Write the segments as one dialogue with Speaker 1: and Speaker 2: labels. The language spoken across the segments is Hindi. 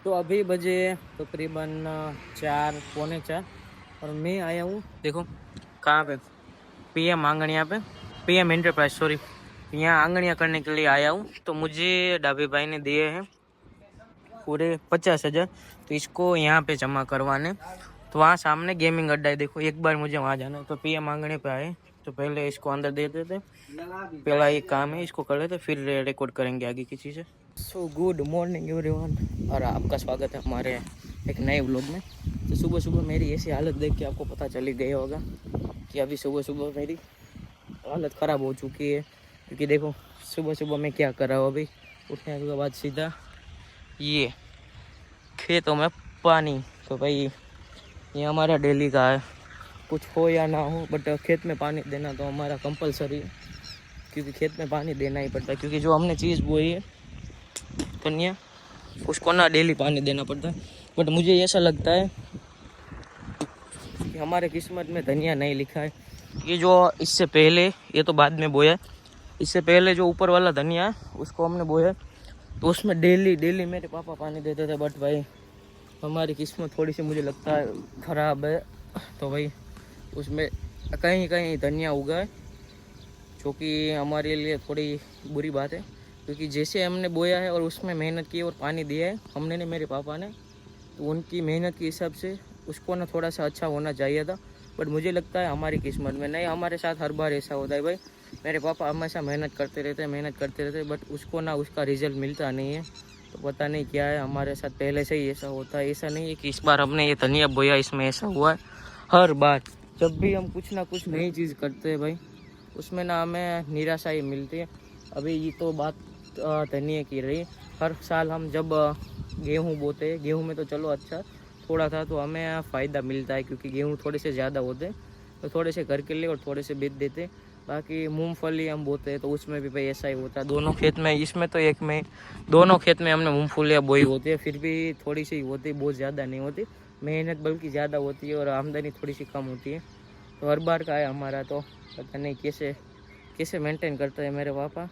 Speaker 1: तो अभी बजे तकरीबन 4 पौने 4 और मैं आया हूँ। देखो कहाँ पे, पीएम आंगणिया पे, पीएम एंटरप्राइज सॉरी, यहाँ आंगणिया करने के लिए आया हूँ। तो मुझे डाबी भाई ने दिए हैं पूरे 50,000, तो इसको यहाँ पे जमा करवाने। तो वहाँ सामने गेमिंग अड्डा है, देखो एक बार मुझे वहाँ जाना है। तो पीएम आंगणे पे आए तो पहले इसको अंदर दे देते, पहला ये काम है इसको कर लेते, फिर रिकॉर्ड करेंगे आगे की चीज़ें। सो गुड मॉर्निंग एवरीवन, और आपका स्वागत है हमारे एक नए व्लॉग में। तो सुबह सुबह मेरी ऐसी हालत देख के आपको पता चल ही गया होगा कि अभी सुबह सुबह मेरी हालत ख़राब हो चुकी है। क्योंकि देखो सुबह सुबह मैं क्या कर रहा हूँ, अभी उठने के बाद सीधा ये खेतों में पानी। तो भाई ये हमारा डेली का है, कुछ हो या ना हो बट खेत में पानी देना तो हमारा कंपलसरी है। क्योंकि खेत में पानी देना ही पड़ता है, क्योंकि जो हमने चीज़ बोई है धनिया, उसको ना डेली पानी देना पड़ता है। बट मुझे ऐसा लगता है कि हमारे किस्मत में धनिया नहीं लिखा है। ये जो इससे पहले, ये तो बाद में बोया है, इससे पहले जो ऊपर वाला धनिया है उसको हमने बोया, तो उसमें डेली मेरे पापा पानी देते थे। बट भाई हमारी किस्मत थोड़ी सी मुझे लगता है ख़राब है। तो भाई उसमें कहीं कहीं धनिया उगा है, जो कि हमारे लिए थोड़ी बुरी बात है। क्योंकि जैसे हमने बोया है और उसमें मेहनत की और पानी दिया है हमने ने, मेरे पापा ने, तो उनकी मेहनत के हिसाब से उसको ना थोड़ा सा अच्छा होना चाहिए था। बट मुझे लगता है हमारी किस्मत में नहीं। हमारे साथ हर बार ऐसा होता है भाई, मेरे पापा हमेशा मेहनत करते रहते हैं बट उसको ना उसका रिजल्ट मिलता नहीं है। तो पता नहीं क्या है, हमारे साथ पहले से ही ऐसा होता है। ऐसा नहीं है कि इस बार हमने ये धनिया बोया इसमें ऐसा हुआ है। हर बार जब भी हम कुछ ना कुछ नई चीज़ करते हैं भाई, उसमें ना हमें निराशा ही मिलती है। अभी ये तो बात धनिया की रही। हर साल हम जब गेहूँ बोते हैं, गेहूँ में तो चलो अच्छा थोड़ा था तो हमें फ़ायदा मिलता है, क्योंकि गेहूँ थोड़े से ज़्यादा होते हैं तो थोड़े से घर के लिए और थोड़े से बेच देते। बाकी मूंगफली हम बोते हैं तो उसमें भी भाई ऐसा ही होता है। दोनों खेत में, इसमें तो एक में, दोनों खेत में हमने मूंगफलियाँ बोई होती है, फिर भी थोड़ी सी होती, बहुत ज़्यादा नहीं होती मेहनत, बल्कि ज़्यादा होती है और आमदनी थोड़ी सी कम होती है। तो हर बार का है हमारा, तो पता नहीं कैसे कैसे मेंटेन करते हैं मेरे पापा।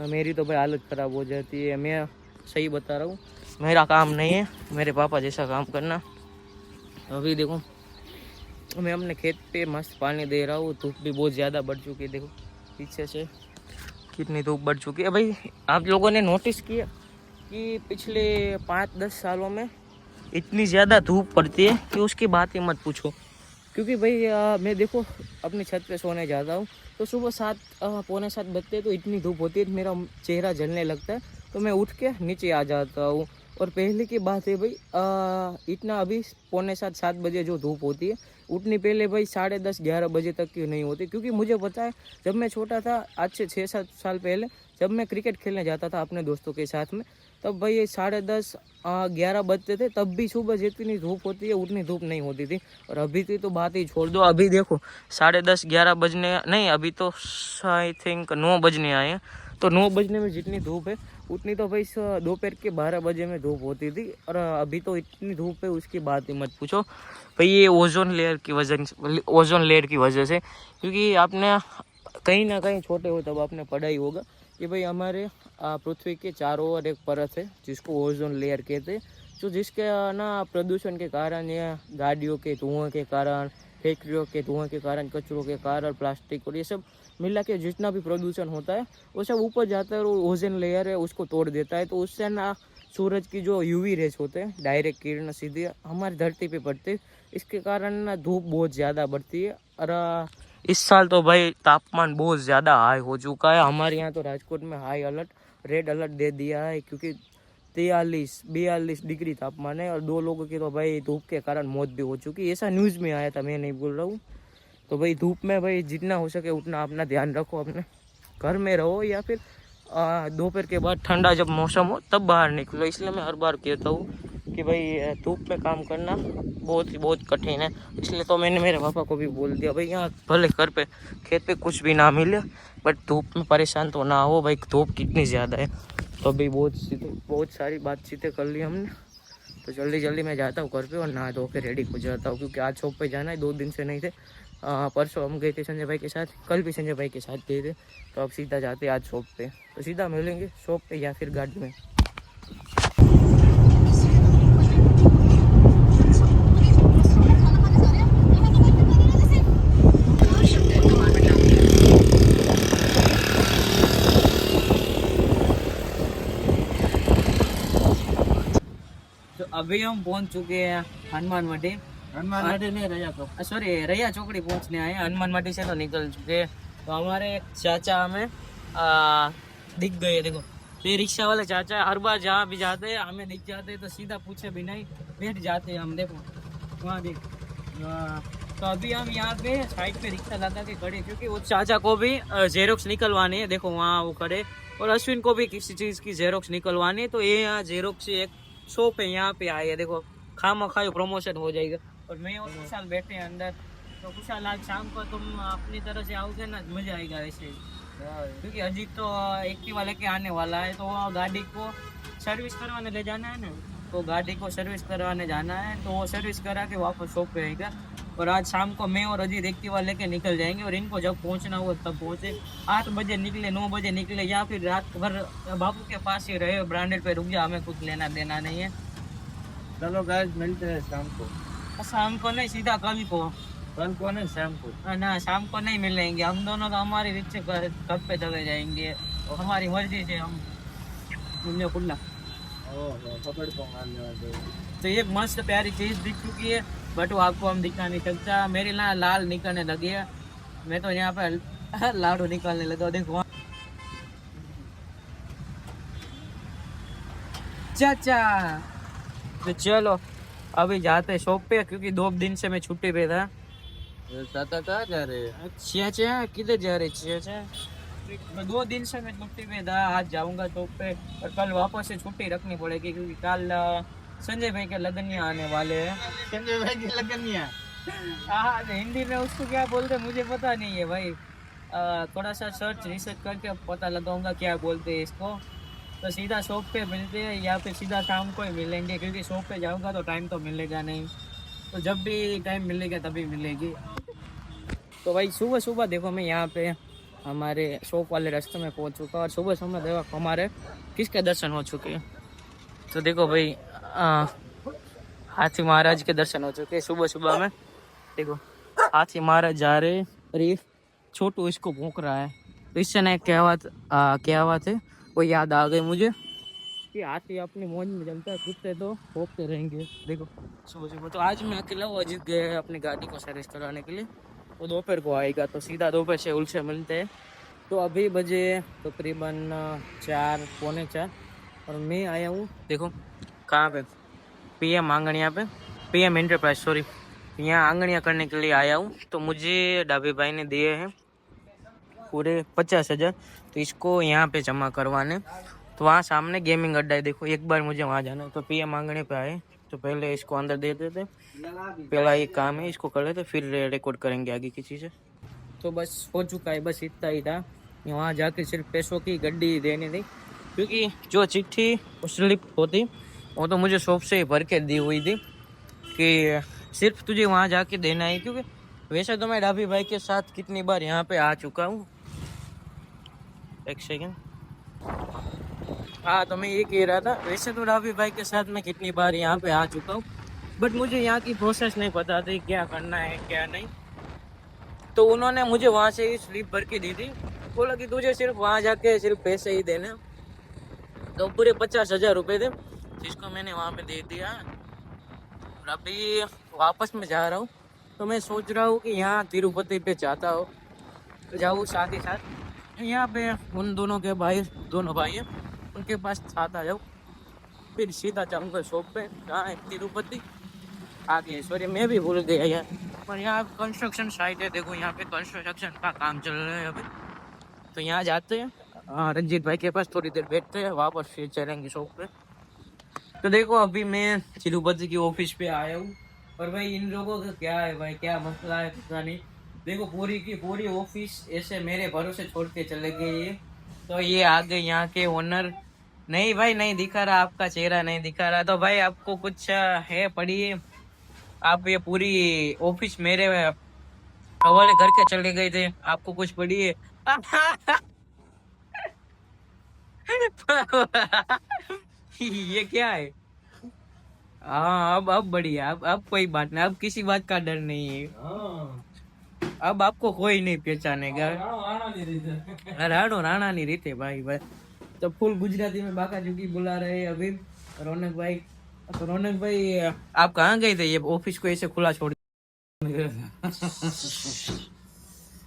Speaker 1: मेरी तो भाई हालत ख़राब हो जाती है। मैं सही बता रहा हूँ, मेरा काम नहीं है मेरे पापा जैसा काम करना। अभी देखो मैं अपने खेत पे मस्त पानी दे रहा हूँ, धूप भी बहुत ज़्यादा बढ़ चुकी है। देखो पीछे से कितनी धूप बढ़ चुकी है। भाई आप लोगों ने नोटिस किया कि पिछले 5-10 सालों में इतनी ज़्यादा धूप पड़ती है कि उसकी बात ही मत पूछो। क्योंकि भाई मैं देखो अपनी छत पे सोने जाता हूँ तो सुबह 7 पौने 7 बजते तो इतनी धूप होती है, मेरा चेहरा जलने लगता है। तो मैं उठ के नीचे आ जाता हूँ। और पहले की बात है भाई, इतना अभी पौने 7 बजे जो धूप होती है, उतनी पहले भाई 10:30-11 बजे तक की नहीं होती। क्योंकि मुझे पता है जब मैं छोटा था, आज से 6-7 साल पहले, जब मैं क्रिकेट खेलने जाता था अपने दोस्तों के साथ में, तब भाई ये 10:30-11 बजते थे, तब भी सुबह जितनी धूप होती है उतनी धूप नहीं होती थी। और अभी की तो बात ही छोड़ दो। अभी देखो 10:30-11 बजने नहीं, अभी तो आई थिंक 9 बजने आए हैं। तो 9 बजने में जितनी धूप है उतनी तो भाई दोपहर के 12 बजे में धूप होती थी। और अभी तो इतनी धूप है उसकी बात ही मत पूछो भाई। ये ओजोन लेयर की वजह से, क्योंकि आपने कहीं ना कहीं छोटे हो तब आपने पढ़ा ही होगा कि भाई हमारे पृथ्वी के चारों ओर एक परत है जिसको ओजोन लेयर कहते हैं। जो जिसके ना प्रदूषण के कारण या गाड़ियों के धुआं के कारण, फैक्ट्रियों के धुआं के कारण, कचरों के कारण, प्लास्टिक और ये सब मिला के जितना भी प्रदूषण होता है वो सब ऊपर जाता है और ओजोन लेयर है उसको तोड़ देता है। तो उससे ना सूरज की जो यूवी रेस होते हैं, डायरेक्ट किरण सीधे हमारी धरती पे पड़ते हैं। इसके कारण ना धूप बहुत ज़्यादा बढ़ती है। और इस साल तो भाई तापमान बहुत ज़्यादा हाई हो चुका है। हमारे यहाँ तो राजकोट में हाई अलर्ट, रेड अलर्ट दे दिया है, क्योंकि 43-42 डिग्री तापमान है। और 2 लोगों की तो भाई धूप के कारण मौत भी हो चुकी है। ऐसा न्यूज़ में आया था, मैं नहीं बोल रहा हूँ। तो भाई धूप में भाई जितना हो सके उतना अपना ध्यान रखो, अपने घर में रहो या फिर दोपहर के बाद ठंडा जब मौसम हो तब बाहर निकलो। इसलिए मैं हर बार कहता हूँ कि भाई धूप में काम करना बहुत कठिन है। इसलिए तो मैंने मेरे पापा को भी बोल दिया भाई यहाँ भले घर पे खेत पे कुछ भी ना मिले बट धूप में परेशान तो ना हो भाई, धूप कितनी ज़्यादा है। तो अभी बहुत सारी बातचीतें कर ली हमने। तो जल्दी मैं जाता हूँ घर पे और नहा धो के रेडी हो जाता हूँ, क्योंकि आज शॉप पे जाना है, 2 दिन से नहीं थे। परसों हम गए थे संजय भाई के साथ, कल भी संजय भाई के साथ गए थे। तो अब सीधा जाते आज शॉप पे, तो सीधा मिलेंगे शॉप पे या फिर गाड़ी में। अभी हम पहुंच चुके हैं हनुमान मंडी।
Speaker 2: हनुमान मंडी नहीं रैया तो
Speaker 1: सॉरी रैया चौकड़ी पहुंचने आए हैं। हनुमान मंडी से तो निकल चुके हैं। तो हमारे चाचा हमें दिख गए। देखो ये रिक्शा वाले चाचा हर बार जहाँ भी जाते हैं हमें दिख जाते हैं, तो सीधा पूछे भी नहीं बैठ जाते हैं हम। देखो वहाँ देख। तो अभी हम यहाँ पे साइड पे रिक्शा लगा के खड़े, क्योंकि वो चाचा को भी जेरोक्स निकलवानी है। देखो वहाँ वो खड़े, और अश्विन को भी किसी चीज़ की जेरोक्स निकलवानी है। तो ये यहाँ जेरोक्स एक शॉप है, यहाँ पे आए है। देखो खामा खाई प्रमोशन हो जाएगा। और मैं और कुशाल बैठे हैं अंदर। तो कुशाल आज शाम को तुम अपनी तरह से आओगे ना, मजा आएगा ऐसे, क्योंकि अजीत तो एक्टिवा लेके आने वाला है। तो वो गाड़ी को सर्विस करवाने ले जाना है ना, तो गाड़ी को सर्विस करवाने जाना है। तो वो सर्विस करा के वापस शॉप पे आएगा। और आज शाम को मैं और अजीत एक्टिवा लेके निकल जाएंगे, और इनको जब पहुंचना हो तब पहुंचे। 8 बजे निकले, 9 बजे निकले, या फिर रात भर बापू के पास ही रहे, ब्रांडेड पे रुक जा, हमें कुछ लेना देना नहीं है।
Speaker 2: चलो गाइस मिलते हैं शाम को।
Speaker 1: शाम को नहीं, सीधा कल को।
Speaker 2: कल को नहीं शाम को।
Speaker 1: ना शाम को नहीं मिलेंगे हम दोनों, तो हमारी रिक्शे पर कब पे चले जाएंगे, हमारी मर्जी से हम घूमने खुला।
Speaker 2: पकड़ को मारने।
Speaker 1: तो ये मस्त प्यारी चीज दिख चुकी है, बट वो आपको हम दिखा नहीं सकता। मेरी ना लाल निकलने लगी है, मैं तो यहाँ पे लाडू निकालने लगा। देखो चाचा। तो चलो अभी जाते शॉप पे, क्योंकि 2 दिन से मैं छुट्टी पे था।
Speaker 2: चाचा कहाँ जा रहे हैं?
Speaker 1: चाचा किधर जा रहे चाचा? 2 दिन से मैं छुट्टी पे था, आज जाऊंगा शॉप पे, और कल वापस से छुट्टी रखनी पड़ेगी, क्योंकि कल संजय भाई के लगनिया आने वाले हैं।
Speaker 2: संजय भाई की लगनिया?
Speaker 1: हाँ, हिंदी में उसको क्या बोलते मुझे पता नहीं है भाई। थोड़ा सा सर्च रिसर्च करके पता लगाऊंगा क्या बोलते हैं इसको। तो सीधा शॉप पे मिलते हैं, या फिर सीधा शाम को ही मिलेंगे, क्योंकि शॉप पे जाऊंगा तो टाइम तो मिलेगा नहीं। तो जब भी टाइम मिलेगा तभी मिलेगी। तो भाई सुबह सुबह देखो मैं यहाँ पे हमारे शॉप वाले रास्ते में पहुँच चुका, और सुबह सुबह देखो हमारे किसके दर्शन हो चुके हैं। तो देखो भाई हाथी महाराज के दर्शन हो चुके हैं सुबह सुबह में। देखो हाथी महाराज जा रहे हैं, और ये छोटू इसको भौंक रहा है। तो इससे ना कहावत है वो याद आ गई मुझे, कि हाथी अपनी मौज में जमता है, कुत्ते तो भौंकते रहेंगे। देखो सुबह सुबह। तो आज मैं अकेला हूँ, अजीत गए अपनी गाड़ी को सर्विस कराने के लिए, वो दोपहर को आएगा। तो सीधा दोपहर से उनसे मिलते हैं। तो अभी बजे तकरीबन 4 पौने 4, और मैं आया हूँ देखो कहाँ पे, PM आंगणिया पे, PM एंटरप्राइज सॉरी, यहाँ आंगणिया करने के लिए आया हूँ। तो मुझे डाबी भाई ने दिए हैं पूरे 50,000, तो इसको यहाँ पे जमा करवाने। तो वहाँ सामने गेमिंग अड्डा है, देखो एक बार मुझे वहाँ जाना है। तो PM आंगणे पे आए, तो पहले इसको अंदर दे देते, पहला ये काम है इसको कर लेते, फिर रिकॉर्ड करेंगे आगे की चीज़ें। तो बस हो चुका है, बस इतना ही था। वहाँ जाकर सिर्फ पैसों की गड्डी देनी थी, क्योंकि जो चिट्ठी स्लिप होती वो तो मुझे शॉप से ही भर के दी हुई थी, कि सिर्फ तुझे वहाँ जाके देना है। क्योंकि वैसे तो मैं डाबी भाई के साथ कितनी बार यहाँ पे आ चुका हूँ। एक सेकेंड। हाँ, तो मैं ये कह रहा था, वैसे तो डाबी भाई के साथ मैं कितनी बार यहाँ पे आ चुका हूँ, बट मुझे यहाँ की प्रोसेस नहीं पता थी क्या करना है क्या नहीं। तो उन्होंने मुझे वहाँ से ही स्लिप भर के दी थी, बोला कि तुझे सिर्फ वहाँ जाके सिर्फ पैसे ही देने। तो पूरे 50,000 रुपये थे, जिसको मैंने वहाँ पे दे दिया। और अभी वापस मैं जा रहा हूँ। तो मैं सोच रहा हूँ कि यहाँ तिरुपति पे जाता हो तो जाऊँ, साथ ही साथ यहाँ पे उन दोनों के दोनों भाई हैं, उनके पास साथ आ जाऊँ, फिर सीधा जाऊँगा शॉप पे। कहाँ है? तिरुपति आगे, सॉरी मैं भी भूल गया यार। पर यहाँ कंस्ट्रक्शन साइट है, देखो यहाँ पे कंस्ट्रक्शन का काम चल रहा है अभी। तो यहाँ जाते हैं रंजीत भाई के पास, थोड़ी देर बैठते हैं, वापस फिर चलेंगे शॉप पे। तो देखो अभी मैं तिरुपति की ऑफिस पे आया हूँ, और भाई इन लोगों का क्या है भाई, क्या मसला है पता नहीं। देखो पूरी की पूरी ऑफिस ऐसे मेरे भरोसे छोड़ के चले गए ये। तो ये आ गए यहाँ के ओनर। नहीं भाई नहीं दिखा रहा, आपका चेहरा नहीं दिखा रहा। तो भाई आपको कुछ है पढ़िए, आप ये पूरी ऑफिस मेरे हवाले करके चले गए थे, आपको कुछ पढ़िए। ये क्या है? हाँ अब बढ़िया, अब कोई बात नहीं, अब किसी बात का डर नहीं है। अब आपको कोई नहीं पहचानेगा। राणो राणा नहीं रहते भाई। तो फुल गुजराती में बाका चुकी बुला रहे हैं अभी रौनक भाई। तो रौनक भाई आप कहाँ गए थे, ये ऑफिस को ऐसे खुला छोड़?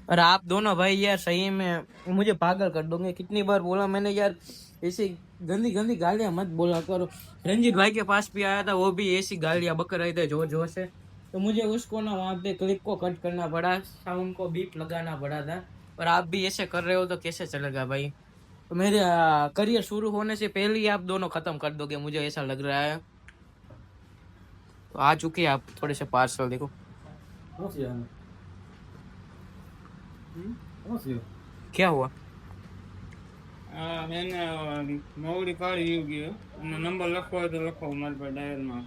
Speaker 1: और आप दोनों भाई यार सही में मुझे पागल कर दोगे। कितनी बार बोला मैंने यार, ऐसी गंदी गंदी गालियां मत बोला करो। रंजीत भाई के पास भी आया था, वो भी ऐसी गालियां बक रहे थे जोर जोर से। तो मुझे उसको ना वहाँ पे क्लिप को कट करना पड़ा, साउंड को बीप लगाना पड़ा था। और आप भी ऐसे कर रहे हो तो कैसे चलेगा भाई? तो मेरे करियर शुरू होने से पहले ही आप दोनों खत्म कर दोगे, मुझे ऐसा लग रहा है। तो आ चुके हैं आप थोड़े से पार्सल, देखो क्या हुआ।
Speaker 2: मैंने मोगड़ी काढ़ी गयो અને નંબર લખવો હોય તો લખો મારી પાસે ડાયરમાં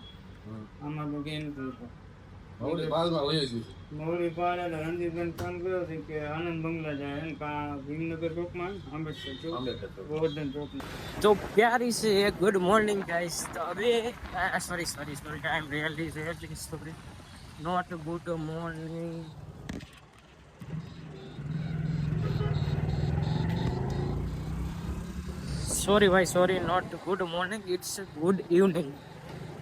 Speaker 2: આમાં તો કે નથી મોગડી પાડે તો રણજીતભાઈ ફોન કર્યો છે કે આનંદ બંગલા જાય ને કા ભીમનગર ચોકમાં આંબેડકર ચોક ગોવર્ધન ચોક।
Speaker 1: तो प्यारी से गुड मॉर्निंग गाइस। तो अभी sorry sorry sorry, I am really really sorry, not good morning. Sorry भाई sorry, not good morning, it's good evening.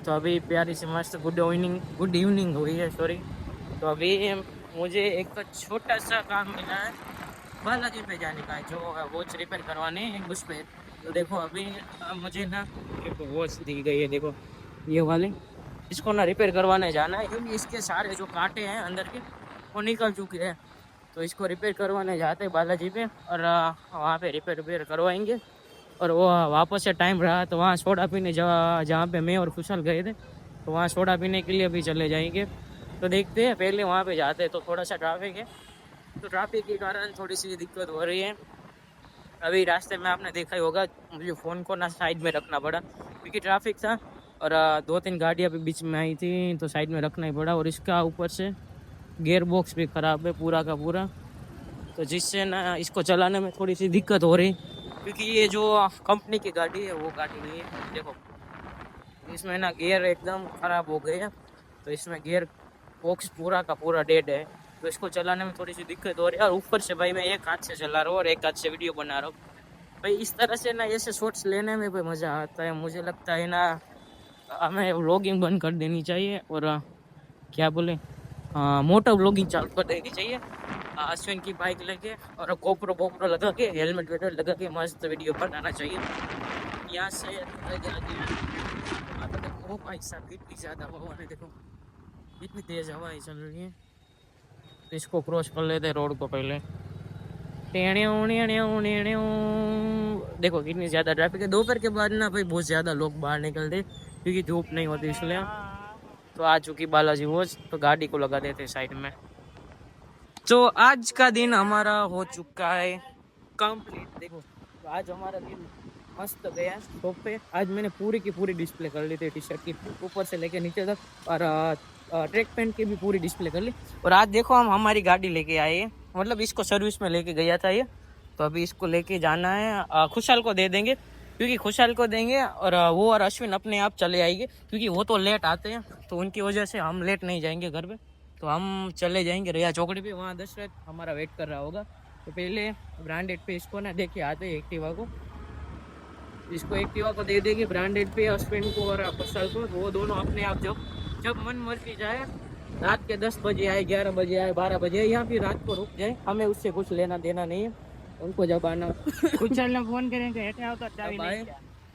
Speaker 1: तो अभी प्यारी से मस्त गुड इवनिंग हुई है, सॉरी। तो अभी मुझे एक तो छोटा सा काम मिला है, बालाजी पे जाने का है, जो वॉच रिपेयर करवाने हैं उस पे। तो देखो अभी मुझे ना एक वॉच दी गई है, देखो ये वाली, इसको ना रिपेयर करवाने जाना है क्योंकि इसके सारे जो कांटे हैं अंदर के वो निकल चुके हैं। तो इसको रिपेयर करवाने जाते हैं बालाजी पे, और वहाँ पे रिपेयर करवाएंगे। और वो वापस से टाइम रहा तो वहाँ सोडा पीने जहाँ पे मैं और खुशहाल गए थे, तो वहाँ सोडा पीने के लिए भी चले जाएंगे। तो देखते हैं, पहले वहाँ पे जाते हैं। तो थोड़ा सा ट्रैफिक है, तो ट्रैफिक के कारण थोड़ी सी दिक्कत हो रही है। अभी रास्ते में आपने देखा ही होगा, मुझे फ़ोन को ना साइड में रखना पड़ा क्योंकि ट्रैफिक था, और 2-3 गाड़ियाँ भी बीच में आई थी तो साइड में रखना ही पड़ा। और इसका ऊपर से गियर बॉक्स भी ख़राब है पूरा का पूरा, तो जिससे ना इसको चलाने में थोड़ी सी दिक्कत हो रही, क्योंकि ये जो कंपनी की गाड़ी है वो गाड़ी नहीं है। देखो इसमें ना गियर एकदम ख़राब हो गए हैं, तो इसमें गियर बॉक्स पूरा का पूरा डेड है। तो इसको चलाने में थोड़ी सी दिक्कत हो रही है। और ऊपर से भाई मैं एक हाथ से चला रहा हूँ और एक हाथ से वीडियो बना रहा हूँ भाई। इस तरह से ना ऐसे शॉट्स लेने में भी मज़ा आता है। मुझे लगता है ना हमें व्लॉगिंग बंद कर देनी चाहिए, और क्या बोले, मोटर व्लॉगिंग चालू कर देनी चाहिए। अश्विन की बाइक लेके और गोप्रो लगा के, हेलमेट वेलमेट लगा के मस्त वीडियो बनाना चाहिए। यहाँ से देखो भाई साहब कितनी ज़्यादा हवा है, देखो कितनी तेज़ हवाएं चल रही है। तो इसको क्रॉस कर लेते हैं रोड को पहले। देखो कितनी ज़्यादा ट्रैफिक है। दोपहर के बाद ना भाई बहुत ज़्यादा लोग बाहर निकलते क्योंकि धूप नहीं होती इसलिए। तो आ चुकी बालाजी वॉच, तो गाड़ी को लगा देते साइड में। तो आज का दिन हमारा हो चुका है कंप्लीट। देखो तो आज हमारा दिन मस्त गया शॉप पे। आज मैंने पूरी की पूरी डिस्प्ले कर ली थी, टी शर्ट की ऊपर से लेके नीचे तक, और ट्रैक पैंट की भी पूरी डिस्प्ले कर ली। और आज देखो हम हमारी गाड़ी लेके आए हैं, मतलब इसको सर्विस में लेके गया था ये, तो अभी इसको लेके जाना है। खुशहाल को दे देंगे, क्योंकि खुशहाल को देंगे और वो और अश्विन अपने आप चले आएंगे, क्योंकि वो तो लेट आते हैं, तो उनकी वजह से हम लेट नहीं जाएंगे घर पे। तो हम चले जाएंगे रिया चौकड़ी पे, वहाँ दशरथ हमारा वेट कर रहा होगा। तो पहले ब्रांडेड पे इसको ना देख के आते हैं एक्टिवा को, इसको एक्टिवा को दे देंगे ब्रांडेड पे अश्विन को और खुशहाल को। वो दोनों अपने आप जब मन मर्जी जाए, रात के 10 बजे आए, 11 बजे आए, 12 बजे आए, या फिर रात को रुक जाए, हमें उससे कुछ लेना देना नहीं है। उनको जब आना खुशहाल ने फोन करेंगे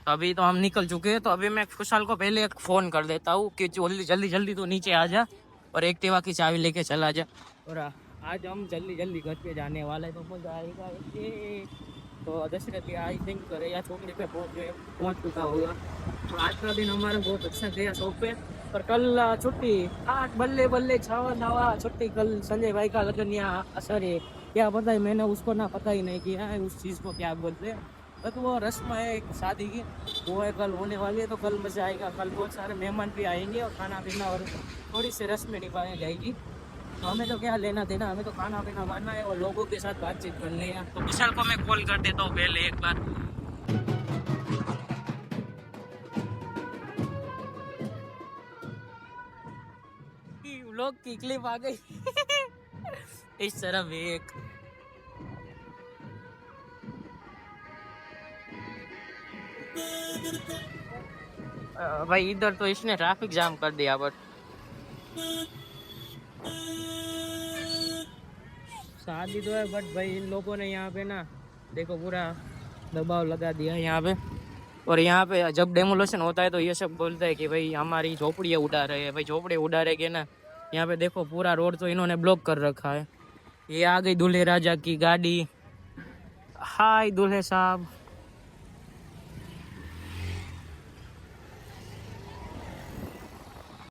Speaker 1: अभी तो हम निकल चुके हैं। तो अभी मैं खुशहाल को पहले एक फ़ोन कर देता हूँ कि जल्दी जल्दी तो नीचे आ जा और एक्टिवा की चाबी लेके चला जा। और आज हम जल्दी घर पे जाने वाले हैं, तो मजा आएगा। तो दशरथ आई थिंक या चौकड़ी पे पहुँच चुका होगा। तो आज का दिन हमारा बहुत अच्छा गया शॉप पे। पर कल छुट्टी, 8 बल्ले छावा छुट्टी। कल संजय भाई का लगन यहाँ असर है, क्या पता है, मैंने उसको ना पता ही नहीं किया है उस चीज़ को क्या बोलते हैं। बस वो रस्म है एक शादी की, वो है कल होने वाली है। तो कल मज़ा आएगा, कल बहुत सारे मेहमान भी आएंगे और खाना पीना और थोड़ी सी रस्में निभाई जाएगी। तो हमें तो क्या लेना देना, हमें तो खाना पीना खाना है और लोगों के साथ बातचीत करनी है। तो विशाल को मैं कॉल कर देता हूँ पहले एक बार। व्लॉग की क्लिप आ गई इस तरफ एक भाई इधर तो इसने ट्रैफिक जाम कर दिया बट शादी तो है बट भाई इन लोगों ने यहाँ पे ना देखो पूरा दबाव लगा दिया है यहाँ पे। और यहाँ पे जब डेमोलेशन होता है तो ये सब बोलते हैं कि भाई हमारी झोपड़ियाँ उड़ा रहे हैं। भाई झोपड़े उड़ा रहे के ना, यहाँ पे देखो पूरा रोड तो इन्होंने ब्लॉक कर रखा है। ये आ गई दूल्हे राजा की गाड़ी। हाय दूल्हे साहब।